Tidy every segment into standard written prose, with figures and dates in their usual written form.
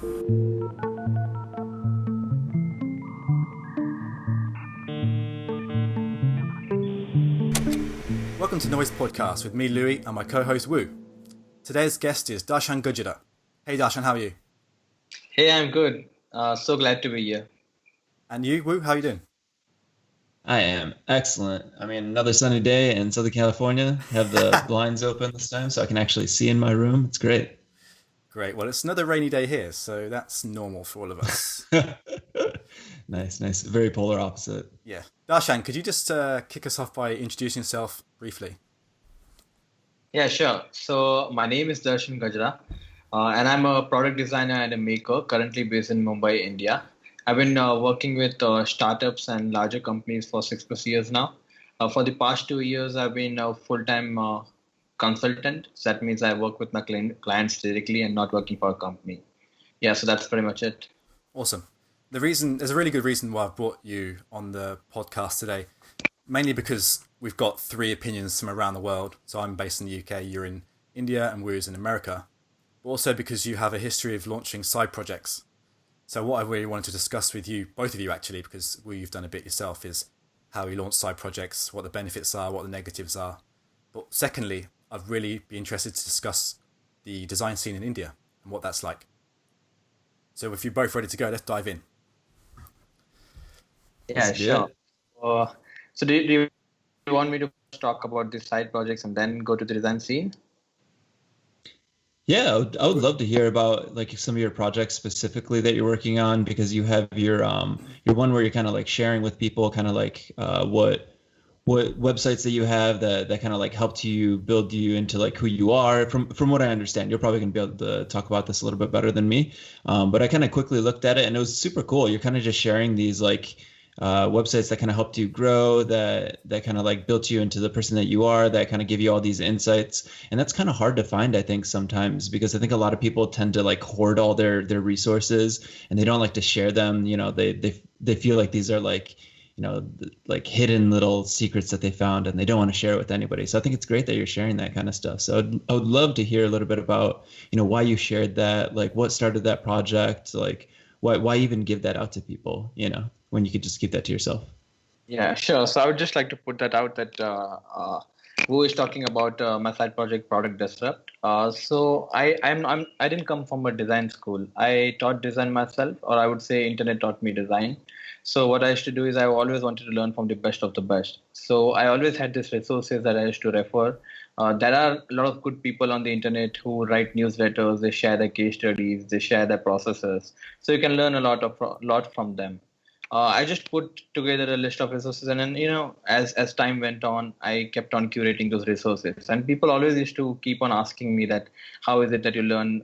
Welcome to Noise Podcast with me, Louis, and my co-host, Wu. Today's guest is Darshan Gajara. Hey Darshan, how are you? Hey, I'm good. So glad to be here. And you, Wu, how are you doing? I am excellent. I mean, another sunny day in Southern California. Have the blinds open this time so I can actually see in my room. It's great. Great. Well, it's another rainy day here, so that's normal for all of us. Nice. Very polar opposite. Yeah. Darshan, could you just kick us off by introducing yourself briefly? Yeah, sure. So my name is Darshan Gajara, and I'm a product designer and a maker currently based in Mumbai, India. I've been working with startups and larger companies for 6+ years now. For the past 2 years, I've been a full-time consultant. So that means I work with my clients directly and not working for a company. Yeah, so that's pretty much it. Awesome. There's a really good reason why I've brought you on the podcast today, mainly because we've got three opinions from around the world. So I'm based in the UK, you're in India, and Wu's in America. But also because you have a history of launching side projects. So what I really wanted to discuss with you, both of you actually, because Wu, you've done a bit yourself, is how you launch side projects, what the benefits are, what the negatives are. But secondly, I'd really be interested to discuss the design scene in India and what that's like. So if you're both ready to go, let's dive in. Yeah, sure. So do you want me to talk about the side projects and then go to the design scene? Yeah, I would love to hear about like some of your projects specifically that you're working on, because you have your one where you're kind of like sharing with people kind of like what websites that you have that kind of like helped you build you into like who you are. From what I understand, you're probably gonna be able to talk about this a little bit better than me. But I kind of quickly looked at it and it was super cool. You're kind of just sharing these like websites that kind of helped you grow, that kind of like built you into the person that you are, that kind of give you all these insights. And that's kind of hard to find, I think, sometimes, because I think a lot of people tend to like hoard all their resources and they don't like to share them. You know, they feel like these are like, you know, like hidden little secrets that they found and they don't want to share it with anybody. So I think it's great that you're sharing that kind of stuff. So I would love to hear a little bit about, you know, why you shared that, like what started that project, like why even give that out to people, you know, when you could just keep that to yourself. Yeah, sure. So I would just like to put that out that Wu is talking about my side project, Product Disrupt. So I didn't come from a design school. I taught design myself, or I would say internet taught me design. So what I used to do is I always wanted to learn from the best of the best. So I always had these resources that I used to refer. There are a lot of good people on the internet who write newsletters. They share their case studies. They share their processes. So you can learn a lot from them. I just put together a list of resources, and then as time went on, I kept on curating those resources. And people always used to keep on asking me that, how is it that you learn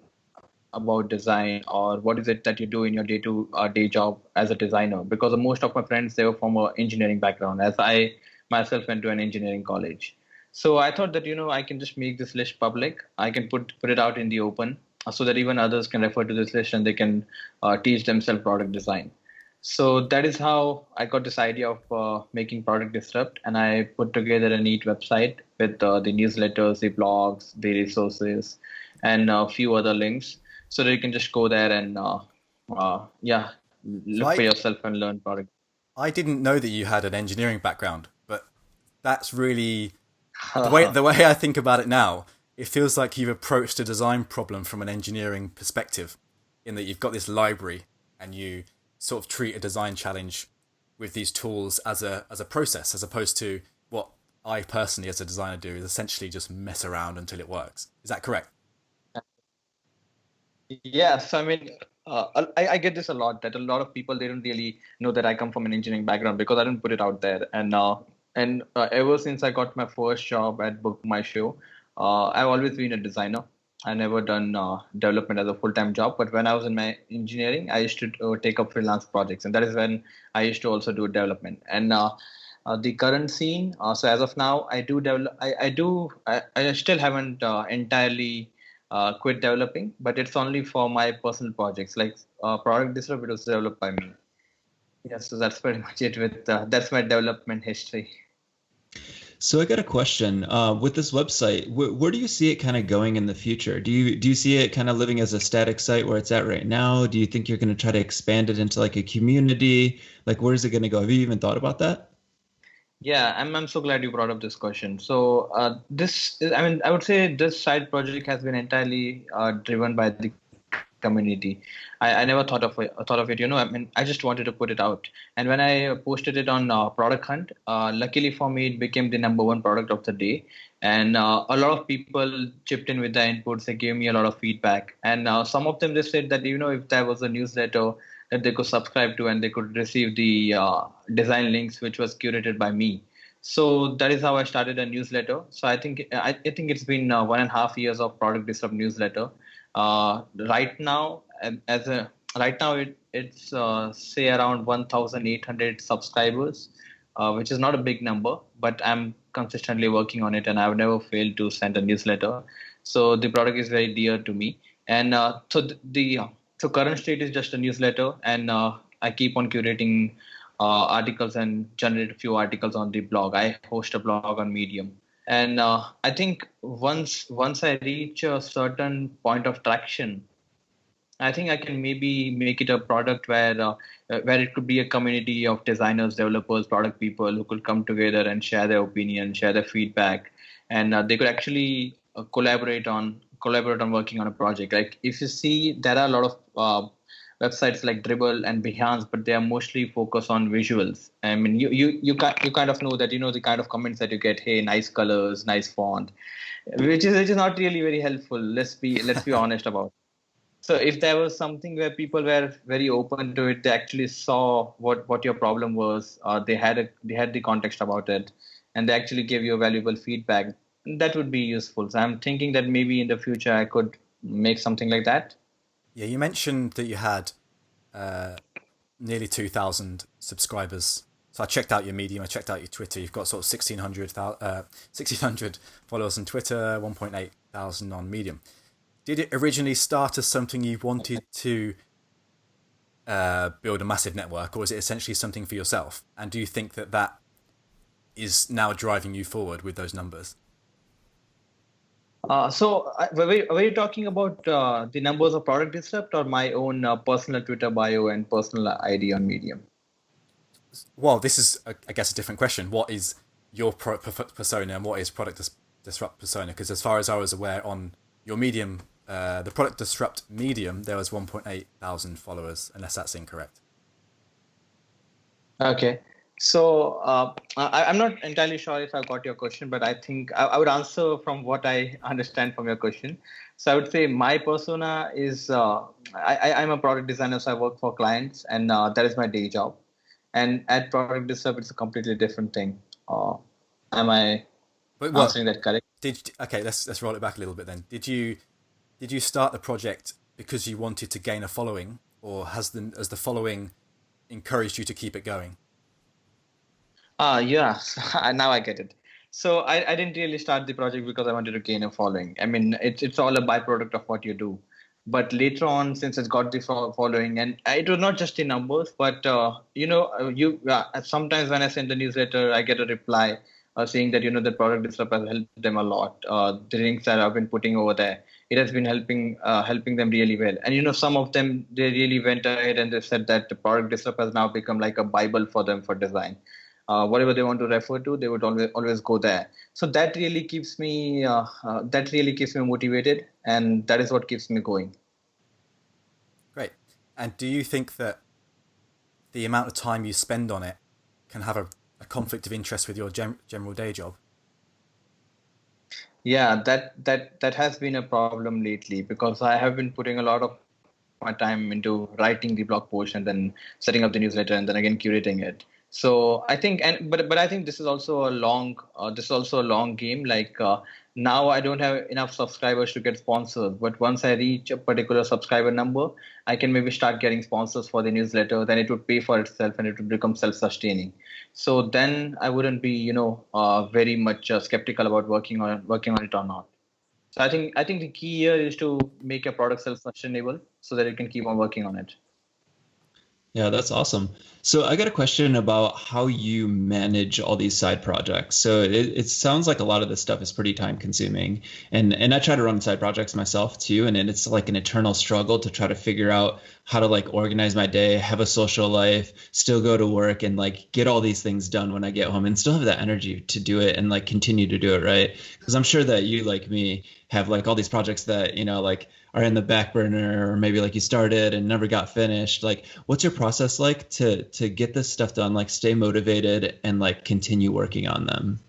about design, or what is it that you do in your day job as a designer? Because most of my friends, they were from an engineering background, as I myself went to an engineering college. So I thought that I can just make this list public. I can put it out in the open, so that even others can refer to this list and they can teach themselves product design. So that is how I got this idea of making Product Disrupt, and I put together a neat website with the newsletters, the blogs, the resources, and a few other links, so that you can just go there and look for yourself and learn product. I didn't know that you had an engineering background, but that's really the way I think about it now. It feels like you've approached a design problem from an engineering perspective, in that you've got this library and you sort of treat a design challenge with these tools as a process, as opposed to what I personally as a designer do, is essentially just mess around until it works. Is that correct? Yes, I mean, I get this a lot, that a lot of people, they don't really know that I come from an engineering background because I didn't put it out there. And ever since I got my first job at Book My Show, I've always been a designer. I never done development as a full-time job, but when I was in my engineering, I used to take up freelance projects, and that is when I used to also do development. And the current scene, so as of now, I do develop. I still haven't entirely quit developing, but it's only for my personal projects. Like Product Disrupt, it was developed by me. Yes, so that's pretty much it. With that's my development history. So I got a question. With this website, where do you see it kind of going in the future? Do you see it kind of living as a static site where it's at right now? Do you think you're going to try to expand it into like a community? Like, where's it going to go? Have you even thought about that? Yeah, I'm so glad you brought up this question. So this is, I mean, I would say this side project has been entirely driven by the community. I never thought of it. I mean, I just wanted to put it out. And when I posted it on Product Hunt, luckily for me, it became the number one product of the day. And a lot of people chipped in with their inputs. They gave me a lot of feedback. And some of them, they said that, if there was a newsletter that they could subscribe to and they could receive the design links, which was curated by me. So that is how I started a newsletter. So I think it's been 1.5 years of Product Disrupt newsletter. Right now, as a right now it's say around 1,800 subscribers, which is not a big number, but I'm consistently working on it, and I've never failed to send a newsletter. So the product is very dear to me, and so current state is just a newsletter, and I keep on curating articles and generate a few articles on the blog. I host a blog on Medium. And I think once I reach a certain point of traction, I think I can maybe make it a product where it could be a community of designers, developers, product people who could come together and share their opinion, share their feedback, and they could actually collaborate on working on a project. Like if you see, there are a lot of websites like Dribble and Behance, but they are mostly focused on visuals. I mean, you kind of know that the kind of comments that you get. Hey, nice colors, nice font, which is not really very helpful. Let's be honest about it. So if there was something where people were very open to it, they actually saw what your problem was. They had the context about it, and they actually gave you valuable feedback. That would be useful. So I'm thinking that maybe in the future I could make something like that. Yeah, you mentioned that you had nearly 2,000 subscribers. So I checked out your Medium, I checked out your Twitter. You've got sort of 1,600 followers on Twitter, 1.8 thousand on Medium. Did it originally start as something you wanted to build a massive network, or is it essentially something for yourself? And do you think that is now driving you forward with those numbers? Were you talking about the numbers of Product Disrupt or my own personal Twitter bio and personal ID on Medium? Well, this is, I guess, a different question. What is your persona and what is Product Disrupt persona? Because as far as I was aware, on your Medium, the Product Disrupt Medium, there was 1.8 thousand followers, unless that's incorrect. Okay. So I'm not entirely sure if I got your question, but I think I would answer from what I understand from your question. So I would say my persona is I'm a product designer, so I work for clients, and that is my day job. And at Product Disrupt, it's a completely different thing. Am I But what answering that correct? okay? Let's roll it back a little bit then. Did you start the project because you wanted to gain a following, or has the following encouraged you to keep it going? Yeah, now I get it. So I didn't really start the project because I wanted to gain a following. I mean, it's all a byproduct of what you do. But later on, since it's got the following, and it was not just the numbers, but sometimes when I send a newsletter, I get a reply saying that the product disrupt has helped them a lot. The links that I've been putting over there, it has been helping them really well. And some of them, they really went ahead and they said that the product disrupt has now become like a bible for them for design. Whatever they want to refer to, they would always go there. So that really keeps me motivated, and that is what keeps me going. Great. And do you think that the amount of time you spend on it can have a conflict of interest with your general day job? Yeah, that has been a problem lately because I have been putting a lot of my time into writing the blog post and then setting up the newsletter and then again curating it. So I think, but I think this is also a long game. Like now I don't have enough subscribers to get sponsors, but once I reach a particular subscriber number, I can maybe start getting sponsors for the newsletter. Then it would pay for itself and it would become self-sustaining. So then I wouldn't be, very much skeptical about working on it or not. So I think the key here is to make your product self-sustainable so that you can keep on working on it. Yeah, that's awesome. So I got a question about how you manage all these side projects. So it sounds like a lot of this stuff is pretty time consuming. And I try to run side projects myself too. And it's like an eternal struggle to try to figure out how to like organize my day, have a social life, still go to work and like get all these things done when I get home and still have that energy to do it and like continue to do it, right? Because I'm sure that you, like me, have like all these projects that, like are in the back burner, or maybe like you started and never got finished. Like, what's your process like to get this stuff done, like stay motivated and like continue working on them?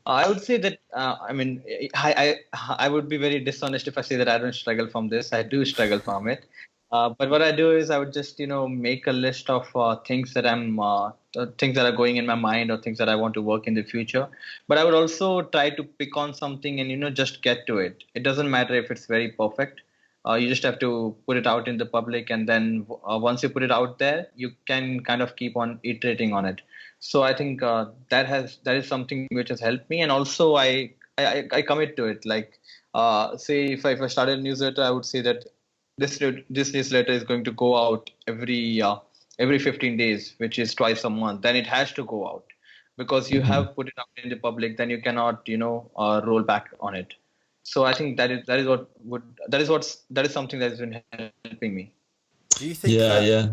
I would say that I mean I would be very dishonest if I say that I don't struggle from this. I do struggle from it. But what I do is I would just make a list of things that are going in my mind or things that I want to work in the future. But I would also try to pick on something and just get to it. It doesn't matter if it's very perfect. You just have to put it out in the public, and then once you put it out there, you can kind of keep on iterating on it. So I think that is something which has helped me, and also I commit to it. Like say if I started a newsletter, I would say that this newsletter is going to go out every 15 days, which is twice a month. Then it has to go out because you Mhm. have put it out in the public. Then you cannot roll back on it. So I think that is something that has been helping me. Do you think Yeah, that yeah.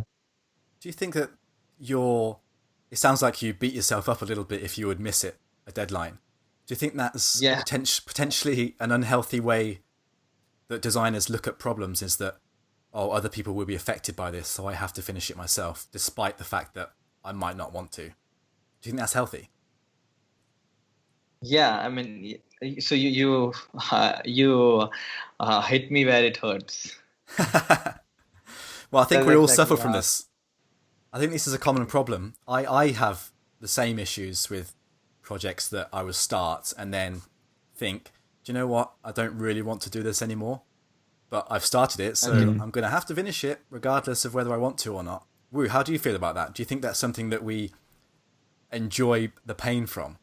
do you think that you're it sounds like you beat yourself up a little bit if you would miss a deadline. Do you think that's Yeah. potentially an unhealthy way that designers look at problems, is that, oh, other people will be affected by this, so I have to finish it myself, despite the fact that I might not want to? Do you think that's healthy? Yeah, I mean, so you hit me where it hurts. Well, I think That's we all exactly suffer from how. this. I think this is a common problem. I have the same issues with projects that I would start and then think, do you know what? I don't really want to do this anymore, but I've started it, so Okay. Mhm. I'm going to have to finish it regardless of whether I want to or not. Woo, how do you feel about that? Do you think that's something that we enjoy the pain from?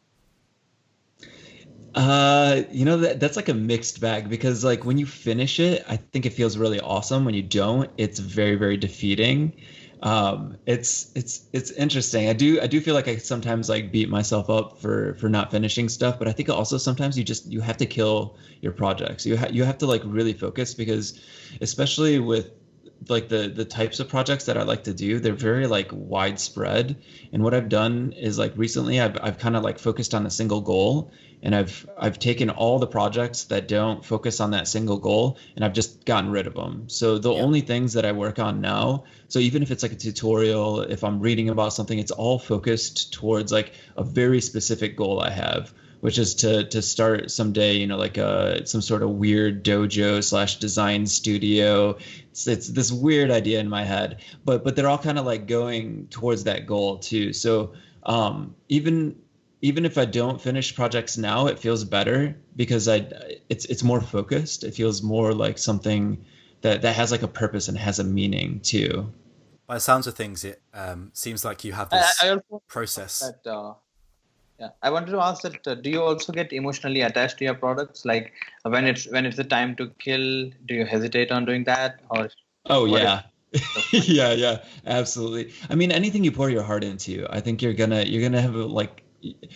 That's like a mixed bag because like when you finish it, I think it feels really awesome. When you don't, it's very, very defeating. It's interesting. I do feel like I sometimes like beat myself up for not finishing stuff, but I think also sometimes you have to kill your projects. You have to like really focus because especially with like the types of projects that I like to do, they're very like widespread. And what I've done is like recently I've kind of like focused on a single goal, and I've taken all the projects that don't focus on that single goal and I've just gotten rid of them. So the Yeah. only things that I work on now, so even if it's like a tutorial, if I'm reading about something, it's all focused towards like a very specific goal I have, which is to start someday, like some sort of weird dojo slash design studio. It's this weird idea in my head, but they're all kind of like going towards that goal too. So even if I don't finish projects now, it feels better because it's more focused. It feels more like something that has like a purpose and has a meaning too. By the sounds of things, it seems like you have I, this I also process. that yeah. I wanted to ask that do you also get emotionally attached to your products? Like when it's the time to kill, do you hesitate on doing that, or Oh what is yeah. the point? Yeah, yeah, absolutely. I mean, anything you pour your heart into, I think you're gonna have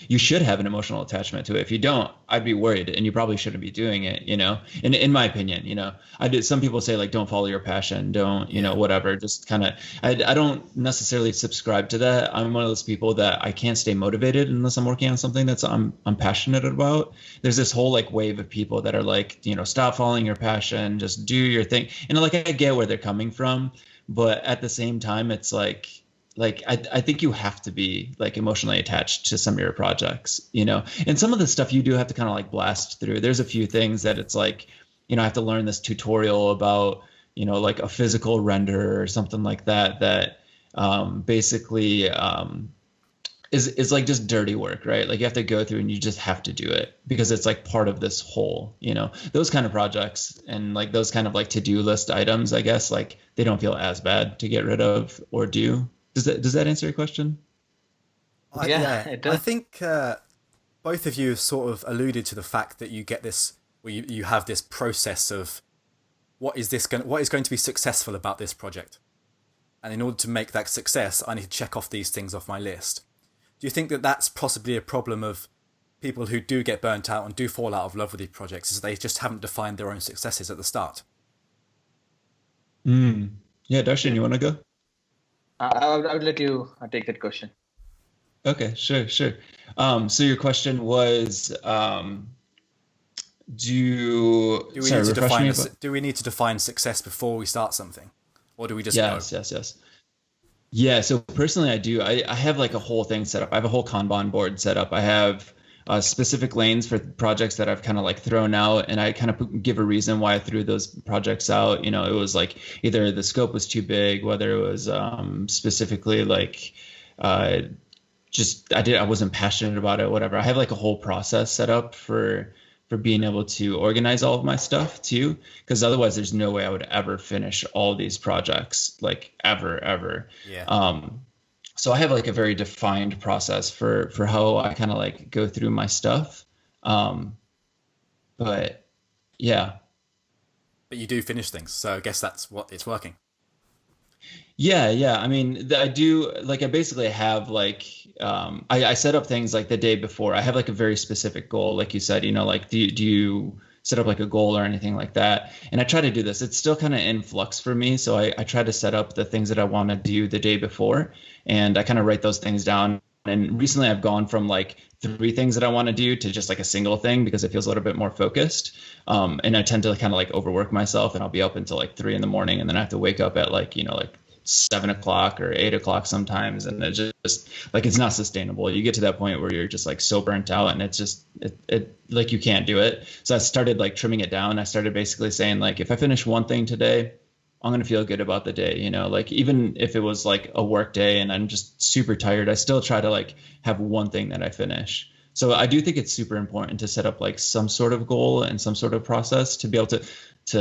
you should have an emotional attachment to it. If you don't, I'd be worried, and you probably shouldn't be doing it. In my opinion, I did. Some people say like, don't follow your passion, don't, Yeah. whatever. Just kind of. I don't necessarily subscribe to that. I'm one of those people that I can't stay motivated unless I'm working on something I'm passionate about. There's this whole like wave of people that are like, stop following your passion, just do your thing. And like I get where they're coming from, but at the same time, it's like I think you have to be like emotionally attached to some of your projects, and some of the stuff you do have to kind of like blast through. There's a few things that it's like, I have to learn this tutorial about, like a physical render or something like that basically is like just dirty work, right? Like you have to go through and you just have to do it because it's like part of this whole, those kind of projects and like those kind of like to-do list items, I guess, like they don't feel as bad to get rid of or do. Does that answer your question? Yeah, Yeah, it I does. think both of you have sort of alluded to the fact that you get this, well, you have this process of what is going to be successful about this project. and in order to make that success, I need to check off these things off my list. Do you think that that's possibly a problem of people who do get burnt out and do fall out of love with these projects, is they just haven't defined their own successes at the start? Yeah, Darshan, you want to go? I would let you take that question. Okay, sure. So your question was, do we need to define success before we start something, or do we just go? Yes. Yeah. So personally, I do. I have like a whole thing set up. I have a whole Kanban board set up. I have specific lanes for projects that I've kind of like thrown out, and I kind of give a reason why I threw those projects out. You know, it was like either the scope was too big, whether it was specifically like I wasn't passionate about it, whatever. I have like a whole process set up for being able to organize all of my stuff too, because otherwise there's no way I would ever finish all these projects, like ever. Yeah. So I have like a very defined process for how I kind of like go through my stuff. But yeah. But you do finish things, so I guess that's what it's working. Yeah. I mean, I do, like, I basically have like, I set up things like the day before. I have like a very specific goal, like you said, you know, like do you set up like a goal or anything like that? And I try to do this. It's still kind of in flux for me. So I try to set up the things that I want to do the day before, and I kind of write those things down. And recently I've gone from like 3 things that I want to do to just like a single thing, because it feels a little bit more focused. And I tend to kind of like overwork myself, and I'll be up until like 3 a.m, and then I have to wake up at like, you know, like 7 o'clock or 8 o'clock sometimes, and it just like, it's not sustainable. You get to that point where you're just like so burnt out, and it's just it like you can't do it. So I started like trimming it down. I started basically saying like, if I finish one thing today, I'm going to feel good about the day, you know, like even if it was like a work day and I'm just super tired, I still try to like have one thing that I finish. So I do think it's super important to set up like some sort of goal and some sort of process to be able to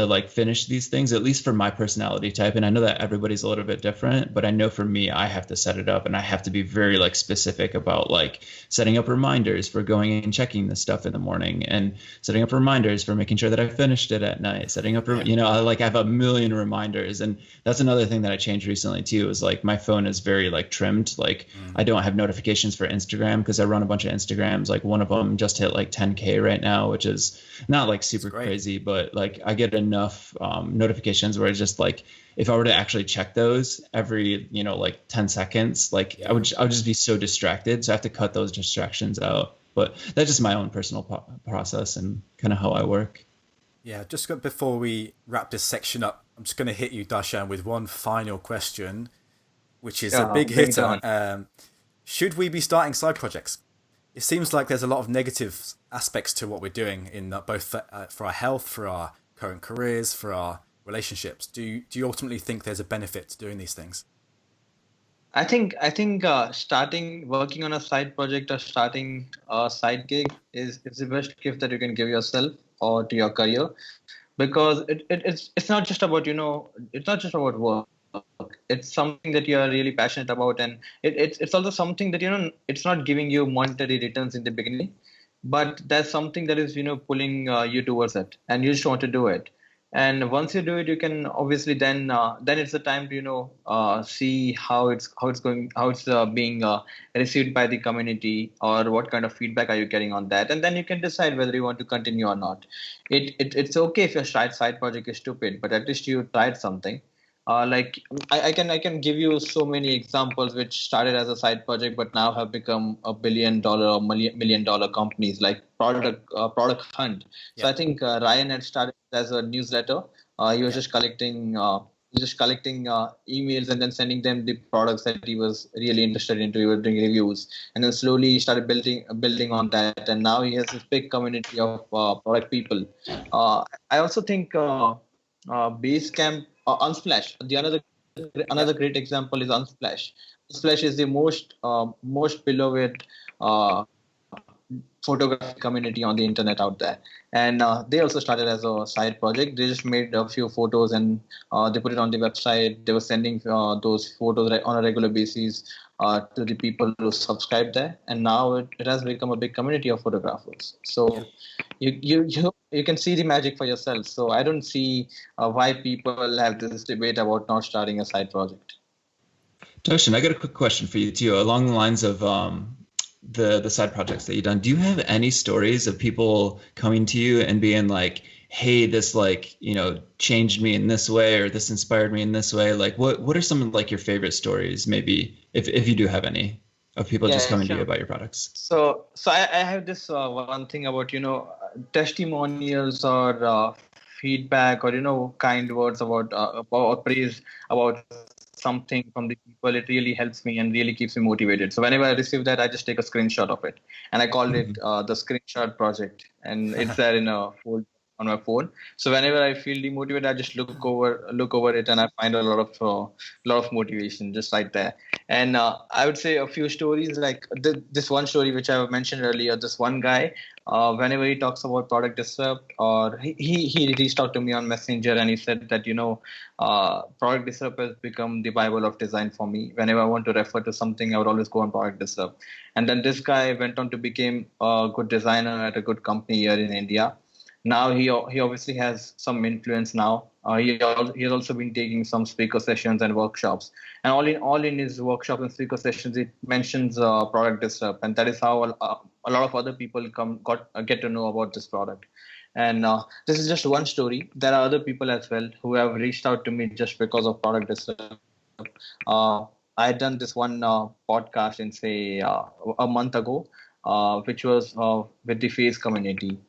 like finish these things, at least for my personality type. And I know that everybody's a little bit different, but I know for me, I have to set it up, and I have to be very like specific about like setting up reminders for going and checking this stuff in the morning, and setting up reminders for making sure that I finished it at night, setting up, you know, I have a million reminders. And that's another thing that I changed recently too, is like my phone is very like trimmed. Like I don't have notifications for Instagram, because I run a bunch of Instagrams. Like one of them just hit like 10K right now, which is not like super crazy, but like I get enough notifications where it's just like, if I were to actually check those every, you know, like 10 seconds, like I would just be so distracted. So I have to cut those distractions out. But that's just my own personal process and kind of how I work. Yeah, just before we wrap this section up, I'm just going to hit you, Darshan, with one final question, which is a big hitter. Should we be starting side projects? It seems like there's a lot of negative aspects to what we're doing, in both for our health, for our current careers, for our relationships. Do you ultimately think there's a benefit to doing these things? I think starting working on a side project or starting a side gig is the best gift that you can give yourself or to your career, because it's not just about, you know, it's not just about work. It's something that you are really passionate about, and it's also something that, you know, it's not giving you monetary returns in the beginning, but there's something that is, you know, pulling you towards it, and you just want to do it. And once you do it, you can obviously then it's the time to, you know, see how it's going, how it's being received by the community, or what kind of feedback are you getting on that, and then you can decide whether you want to continue or not. It's okay if your side project is stupid, but at least you tried something. Like I can give you so many examples which started as a side project but now have become $1 billion or million dollar companies, like Product Hunt. So I think Ryan had started as a newsletter. He was just collecting emails and then sending them the products that he was really interested into. He was doing reviews, and then slowly he started building on that, and now he has this big community of product people. I also think Basecamp, Unsplash. Another great example is Unsplash. Unsplash is the most beloved photography community on the internet out there, and they also started as a side project. They just made a few photos and they put it on the website. They were sending those photos on a regular basis to the people who subscribe there, and now it has become a big community of photographers. So you can see the magic for yourself. So I don't see why people have this debate about not starting a side project. Darshan, I got a quick question for you too, along the lines of the side projects that you've done. Do you have any stories of people coming to you and being like, "Hey, this like changed me in this way, or this inspired me in this way"? Like, what are some of like your favorite stories, maybe if you do have any, of people just Yeah, coming to you sure. about your products? So I have this one thing about testimonials or feedback or kind words about praise about something from the people. It really helps me and really keeps me motivated. So whenever I receive that, I just take a screenshot of it, and I called it the screenshot project, and it's there in a folder on my phone. So whenever I feel demotivated, I just look over it, and I find a lot of motivation just right there. And I would say a few stories like this one story which I mentioned earlier. This one guy, whenever he talks about product disrupt, or he reached out to me on Messenger, and he said that product disrupt has become the Bible of design for me. Whenever I want to refer to something, I would always go on product disrupt. And then this guy went on to become a good designer at a good company here in India. Now he obviously has some influence now. He has also been taking some speaker sessions and workshops, and all in his workshops and speaker sessions, it mentions product disrupt, and that is how a lot of other people get to know about this product. And this is just one story. There are other people as well who have reached out to me just because of product disrupt. Uh, I had done this one podcast in say a month ago, which was with the face community.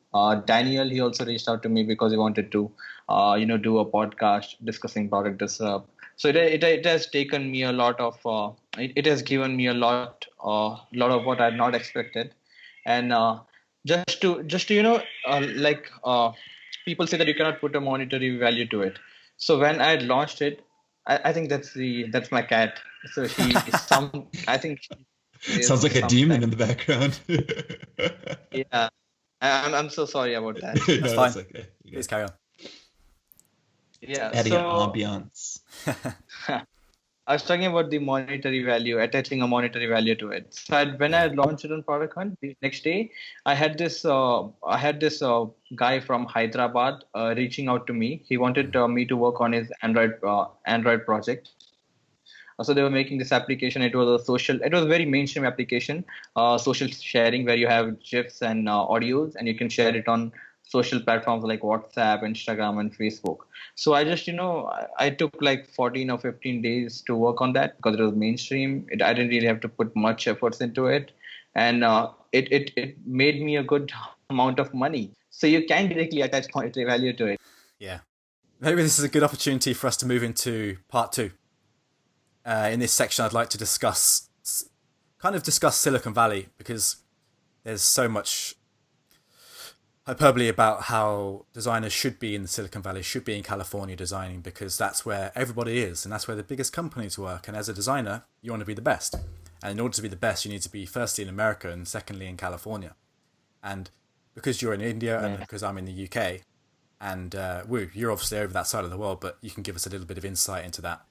Daniel, he also reached out to me because he wanted to, do a podcast discussing product disrupt. So it has taken me a lot of, it has given me a lot of what I had not expected. And just to like people say that you cannot put a monetary value to it. So when I had launched it, I think that's my cat. So she some I think she Sounds plays like a demon sometimes. in the background. Yeah, I'm so sorry about that. That's No, fine. that's okay. Please carry on. Yeah, Adding an so ambiance. I was talking about the monetary value, attaching a monetary value to it. So when I Yeah. launched it on Product Hunt, the next day, I had this guy from Hyderabad reaching out to me. He wanted me to work on his Android project. So they were making this application. It was a very mainstream application, social sharing, where you have GIFs and audios, and you can share it on social platforms like WhatsApp, Instagram, and Facebook. So I just, I took like 14 or 15 days to work on that because it was mainstream. I didn't really have to put much efforts into it, and it made me a good amount of money. So you can directly attach monetary value to it. Yeah. Maybe this is a good opportunity for us to move into part two. In this section, I'd like to discuss Silicon Valley, because there's so much hyperbole about how designers should be in the Silicon Valley, should be in California designing, because that's where everybody is and that's where the biggest companies work. And as a designer, you want to be the best. And in order to be the best, you need to be firstly in America and secondly in California. And because you're in India and because I'm in the UK, and you're obviously over that side of the world, but you can give us a little bit of insight into that.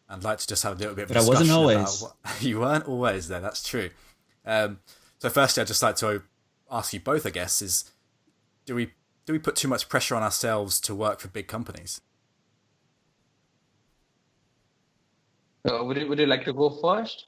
I'd like to just have a little bit of a But I wasn't discussion about always. what you weren't always there. That's true. So firstly, I'd just like to ask you both, I guess, is do we put too much pressure on ourselves to work for big companies? Would you like to go first?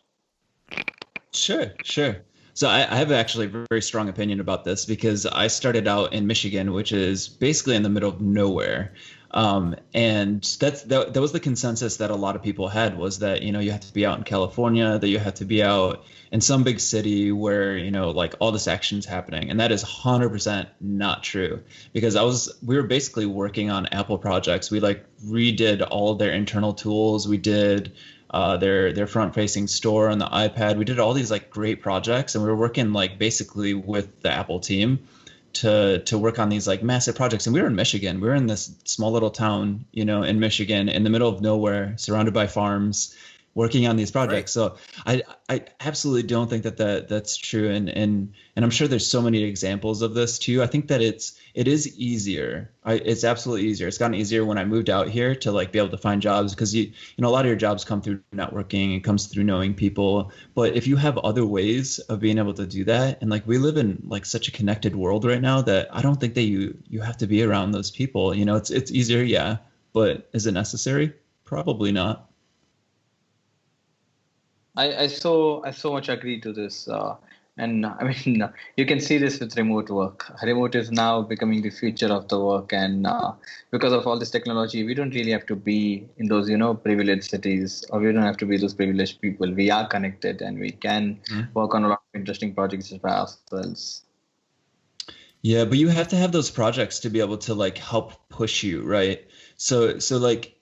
Sure, sure. So I have actually a very strong opinion about this because I started out in Michigan, which is basically in the middle of nowhere. And that was the consensus that a lot of people had, was that, you have to be out in California, that you have to be out in some big city where, like all this action's happening. And that is 100% not true, because we were basically working on Apple projects. We like redid all of their internal tools. We did their front-facing store on the iPad. We did all these like great projects, and we were working like basically with the Apple team to work on these like massive projects. And we were in Michigan. We were in this small little town, in Michigan, in the middle of nowhere, surrounded by farms, working on these projects. Great. So I absolutely don't think that's true. And I'm sure there's so many examples of this too. I think that it is easier. It's absolutely easier. It's gotten easier when I moved out here to like be able to find jobs, because a lot of your jobs come through networking. It comes through knowing people. But if you have other ways of being able to do that, and like we live in like such a connected world right now, that I don't think that you have to be around those people. It's easier, yeah. But is it necessary? Probably not. I so much agree to this. And I mean, you can see this with remote work. Remote is now becoming the future of the work, and because of all this technology, we don't really have to be in those, privileged cities, or we don't have to be those privileged people. We are connected, and we can work on a lot of interesting projects by ourselves. Yeah, but you have to have those projects to be able to like help push you, right? So like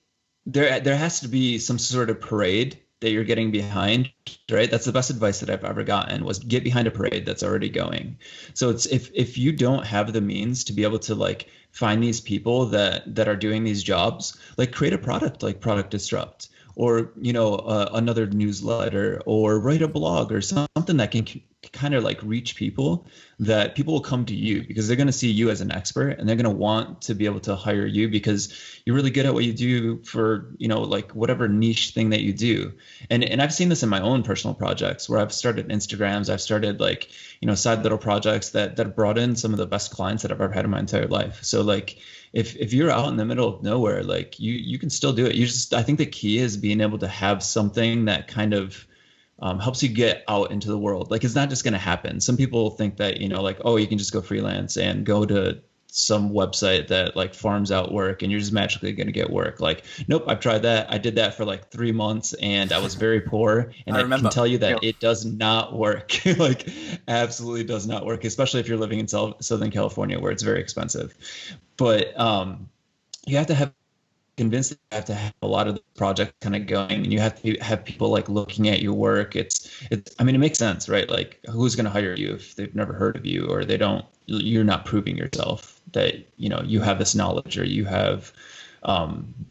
there has to be some sort of parade that you're getting behind, right? That's the best advice that I've ever gotten was get behind a parade that's already going. So it's if you don't have the means to be able to like find these people that are doing these jobs, like create a product like Product Disrupt or another newsletter or write a blog or something that can kind of like reach people, that people will come to you because they're going to see you as an expert and they're going to want to be able to hire you because you're really good at what you do for like whatever niche thing that you do. And I've seen this in my own personal projects where I've started Instagrams, I've started like side little projects that brought in some of the best clients that I've ever had in my entire life. So like if you're out in the middle of nowhere, like you can still do it. I think the key is being able to have something that kind of helps you get out into the world. Like it's not just going to happen. Some people think that, like, oh, you can just go freelance and go to some website that like farms out work and you're just magically going to get work. Like, nope, I've tried that. I did that for like 3 months and I was very poor. And I can tell you that it does not work. Like absolutely does not work, especially if you're living in Southern California where it's very expensive. But you have to have convinced that you have to have a lot of the project kind of going and you have to have people like looking at your work. I mean, it makes sense, right? Like who's going to hire you if they've never heard of you or you're not proving yourself that, you have this knowledge or you have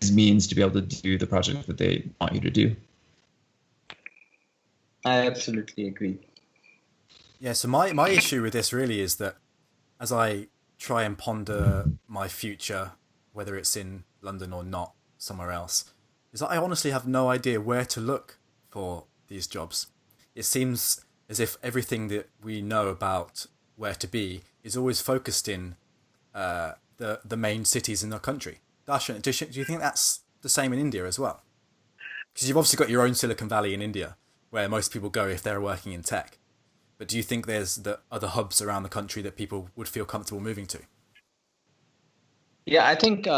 these means to be able to do the project that they want you to do. I absolutely agree. Yeah. So my issue with this really is that as I try and ponder my future, whether it's in London or not, somewhere else, is that I honestly have no idea where to look for these jobs. It seems as if everything that we know about where to be is always focused in the main cities in the country. Darshan, do you think that's the same in India as well? Because you've obviously got your own Silicon Valley in India, where most people go if they're working in tech. But do you think there's the other hubs around the country that people would feel comfortable moving to? Yeah, I think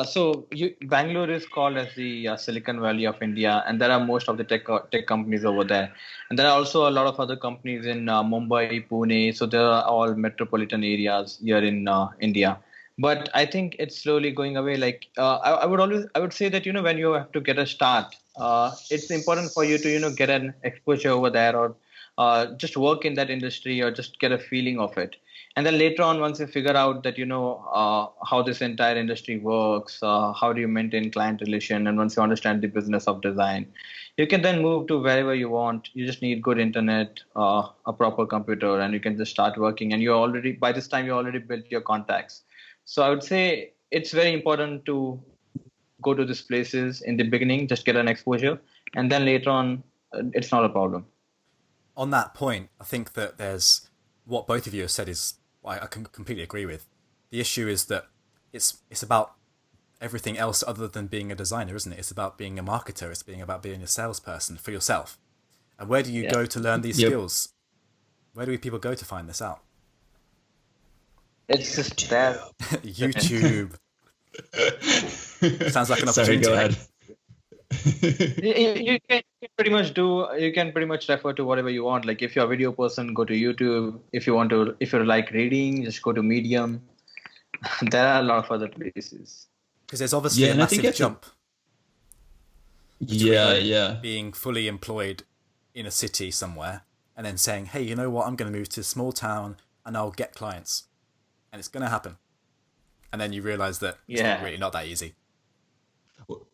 Bangalore is called as the Silicon Valley of India, and there are most of the tech companies over there. And there are also a lot of other companies in Mumbai, Pune. So there are all metropolitan areas here in India. But I think it's slowly going away. Like I would say that when you have to get a start, it's important for you to get an exposure over there or just work in that industry or just get a feeling of it. And then later on, once you figure out that how this entire industry works, how do you maintain client relation, and once you understand the business of design, you can then move to wherever you want. You just need good internet, a proper computer, and you can just start working. And by this time you already built your contacts. So I would say it's very important to go to these places in the beginning, just get an exposure, and then later on, it's not a problem. On that point, I think that there's what both of you have said is I can completely agree with. The issue is that it's about everything else other than being a designer, isn't it? It's about being a marketer. It's about being a salesperson for yourself. And where do you go to learn these skills? Where do people go to find this out? It's just there. YouTube. Sounds like an opportunity. Sorry, go ahead. You can pretty much refer to whatever you want. Like if you're a video person, go to YouTube. If you like reading, just go to Medium. There are a lot of other places. Because there's obviously a massive jump. Being fully employed in a city somewhere and then saying, hey, you know what, I'm going to move to a small town and I'll get clients. And it's going to happen. And then you realize that it's really not that easy.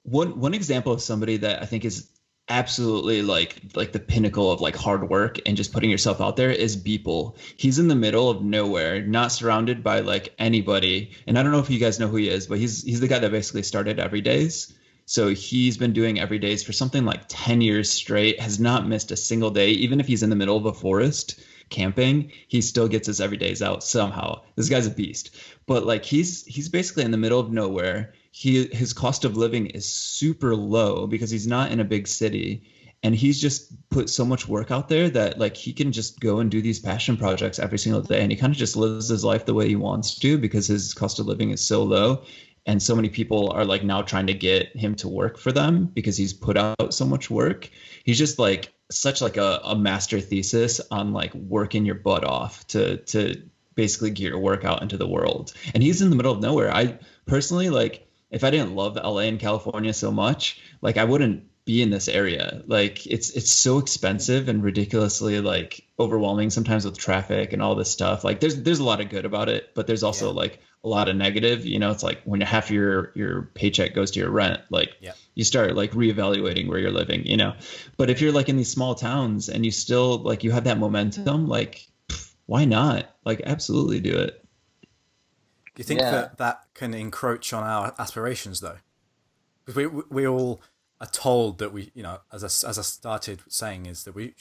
One example of somebody that I think is absolutely like the pinnacle of like hard work and just putting yourself out there is Beeple. He's in the middle of nowhere, not surrounded by like anybody. And I don't know if you guys know who he is, but he's the guy that basically started Everydays. So he's been doing Everydays for something like 10 years straight, has not missed a single day. Even if he's in the middle of a forest camping, he still gets his Everydays out somehow. This guy's a beast. But like he's basically in the middle of nowhere. His cost of living is super low because he's not in a big city. and he's just put so much work out there that like he can just go and do these passion projects every single day, and he kind of just lives his life the way he wants to because his cost of living is so low, and so many people are like now trying to get him to work for them because he's put out so much work. He's just like such like a master thesis on like working your butt off to basically get your work out into the world. And he's in the middle of nowhere. I personally, like, if I didn't love LA and California so much, like I wouldn't be in this area. Like it's so expensive and ridiculously like overwhelming sometimes with traffic and all this stuff. Like there's a lot of good about it, but there's also like a lot of negative. You know, it's like when half your paycheck goes to your rent, like you start like reevaluating where you're living, you know. But if you're like in these small towns and you still like you have that momentum, like why not? Like absolutely do it. Do you think that can encroach on our aspirations though? Because we all are told that we, you know, as I started saying, is that we're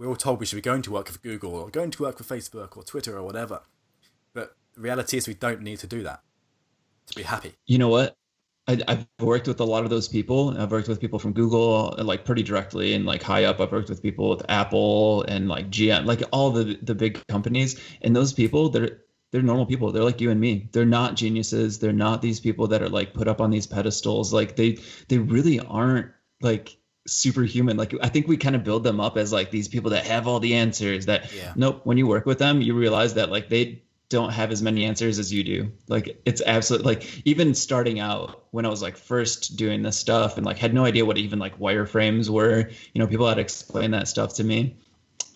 all told we should be going to work for Google or going to work for Facebook or Twitter or whatever. But the reality is we don't need to do that to be happy. You know what? I've worked with a lot of those people. I've worked with people from Google, like pretty directly and like high up. I've worked with people with Apple and like GM, like all the big companies. And those people, they're normal people. They're like you and me. They're not geniuses. They're not these people that are like put up on these pedestals. Like they really aren't like superhuman. Like I think we kind of build them up as like these people that have all the answers. That nope. When you work with them, you realize that like they don't have as many answers as you do. Like it's absolutely like even starting out when I was like first doing this stuff and like had no idea what even like wireframes were. You know, people had to explain that stuff to me,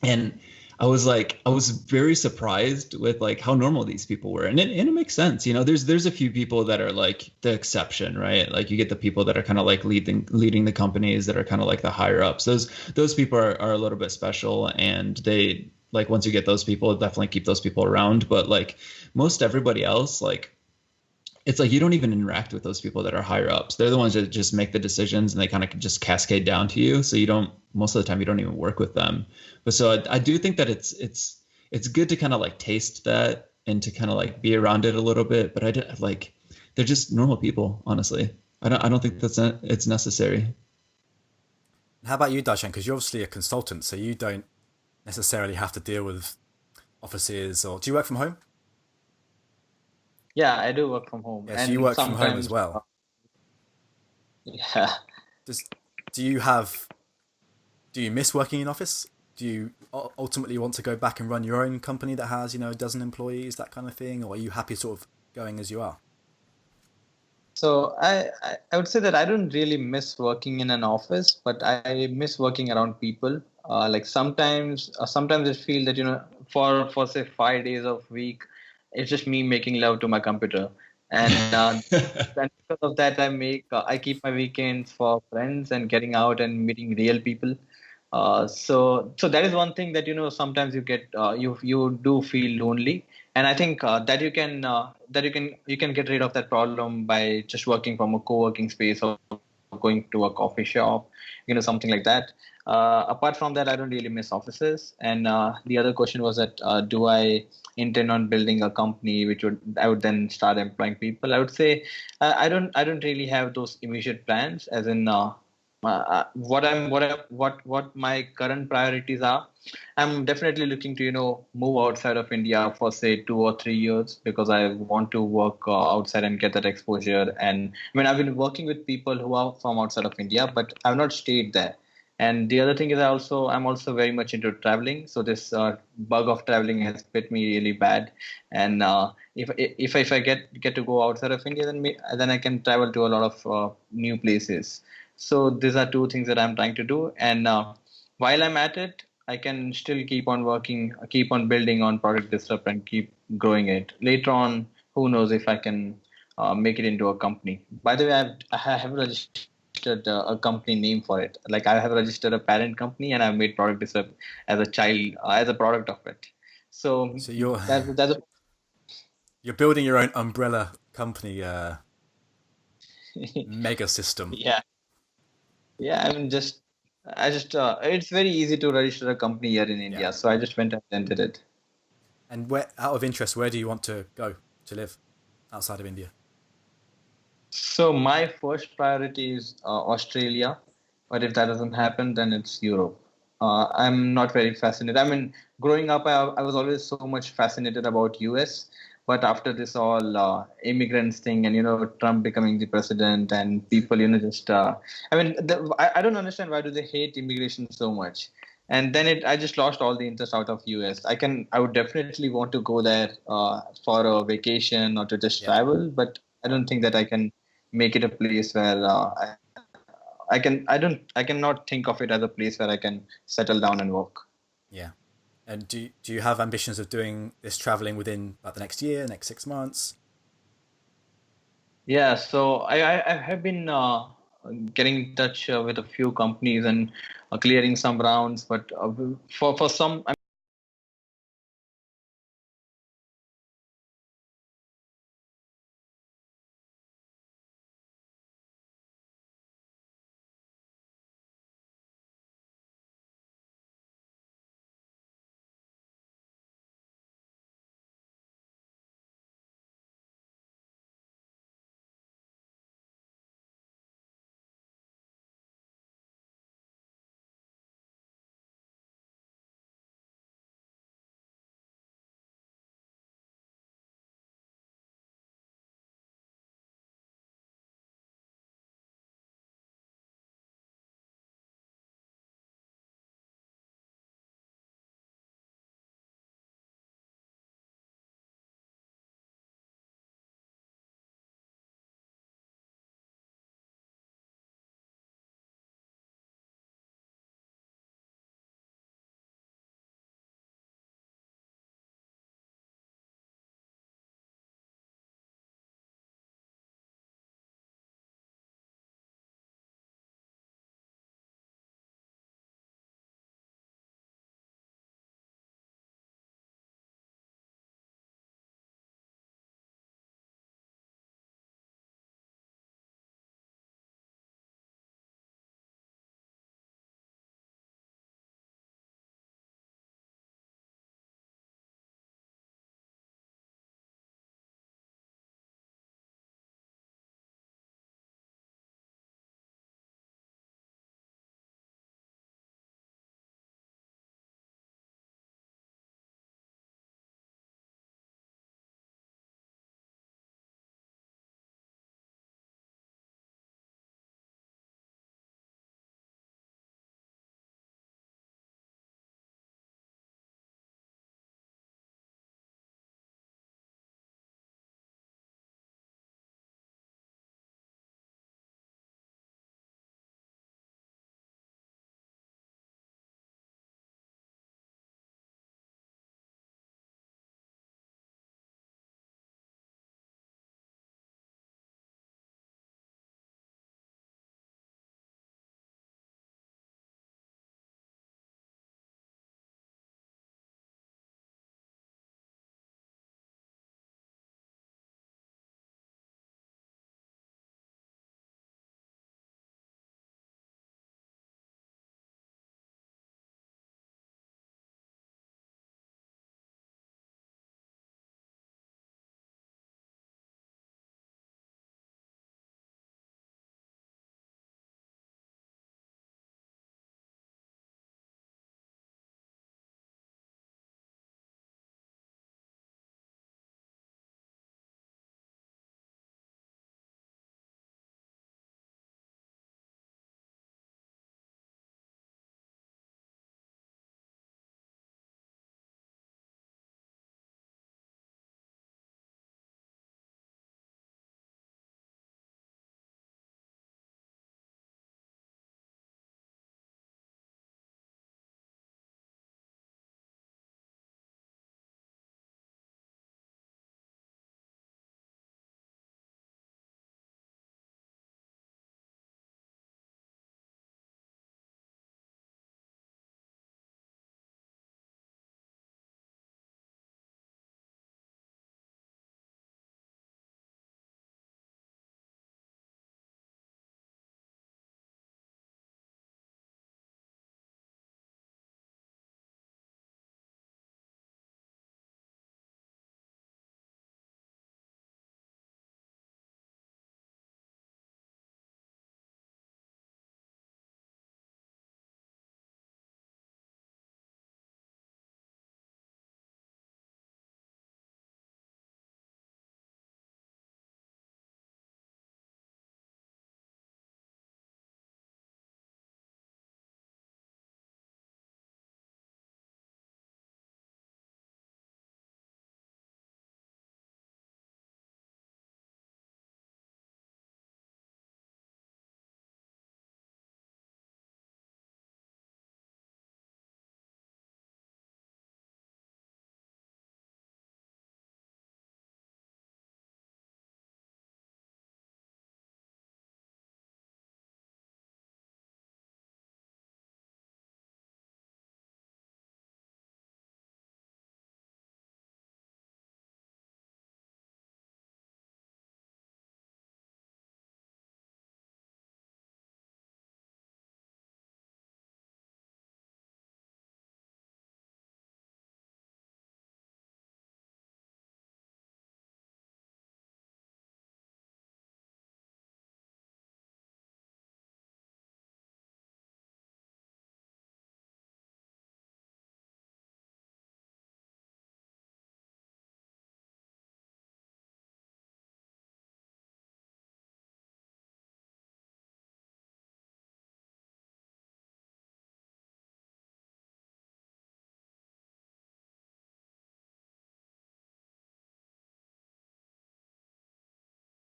and I was very surprised with like how normal these people were. And it makes sense. You know, there's a few people that are like the exception, right? Like you get the people that are kind of like leading the companies that are kind of like the higher ups. Those people are a little bit special, and they like once you get those people, definitely keep those people around. But like most everybody else, like it's like you don't even interact with those people that are higher ups. They're the ones that just make the decisions, and they kind of just cascade down to you. So you don't, most of the time you don't even work with them. But so I do think that it's good to kind of like taste that and to kind of like be around it a little bit. But like they're just normal people, honestly. I don't think it's necessary. How about you, Darshan? Because you're obviously a consultant, so you don't necessarily have to deal with offices. Or do you work from home? Yeah, I do work from home. Yes, And you work from home sometimes, as well. yeah. Do you miss working in office? Do you ultimately want to go back and run your own company that has, you know, a dozen employees, that kind of thing? Or are you happy sort of going as you are? So I would say that I don't really miss working in an office, but I miss working around people. Like sometimes I feel that, you know, for say 5 days of week, it's just me making love to my computer, and and because of that, I keep my weekends for friends and getting out and meeting real people. So that is one thing that, you know, sometimes you get you do feel lonely, and I think that you can get rid of that problem by just working from a co-working space or going to a coffee shop, you know, something like that. Apart from that, I don't really miss offices. And the other question was that do I intend on building a company which I would then start employing people? I would say I don't really have those immediate plans, as in what my current priorities are. I'm definitely looking to, you know, move outside of India for say 2 or 3 years, because I want to work outside and get that exposure. And I mean, I've been working with people who are from outside of India, but I've not stayed there. And the other thing is I'm also very much into traveling. So this bug of traveling has bit me really bad. And if I get to go outside of India, then I can travel to a lot of new places. So these are two things that I'm trying to do. And while I'm at it, I can still keep on working, keep on building on Product Disrupt and keep growing it. Later on, who knows if I can make it into a company. By the way, I have registered a company name for it. Like I have registered a parent company, and I've made Product Disrupt as a child, as a product of it. So So you're that's you're building your own umbrella company mega system. yeah. Yeah, I mean, it's very easy to register a company here in India. So I just went and did it. And where, out of interest, where do you want to go to live outside of India? So my first priority is Australia. But if that doesn't happen, then it's Europe. I'm not very fascinated. I mean, growing up, I was always so much fascinated about US. But after this all immigrants thing, and Trump becoming the president, and people, just I mean, I don't understand why do they hate immigration so much. And then I just lost all the interest out of US. I would definitely want to go there for a vacation or to just Yeah. travel, but I don't think that I can make it a place where I cannot think of it as a place where I can settle down and work. Yeah. And do you have ambitions of doing this traveling within like the next year, next 6 months? Yeah, so I have been getting in touch with a few companies and clearing some rounds, but for some,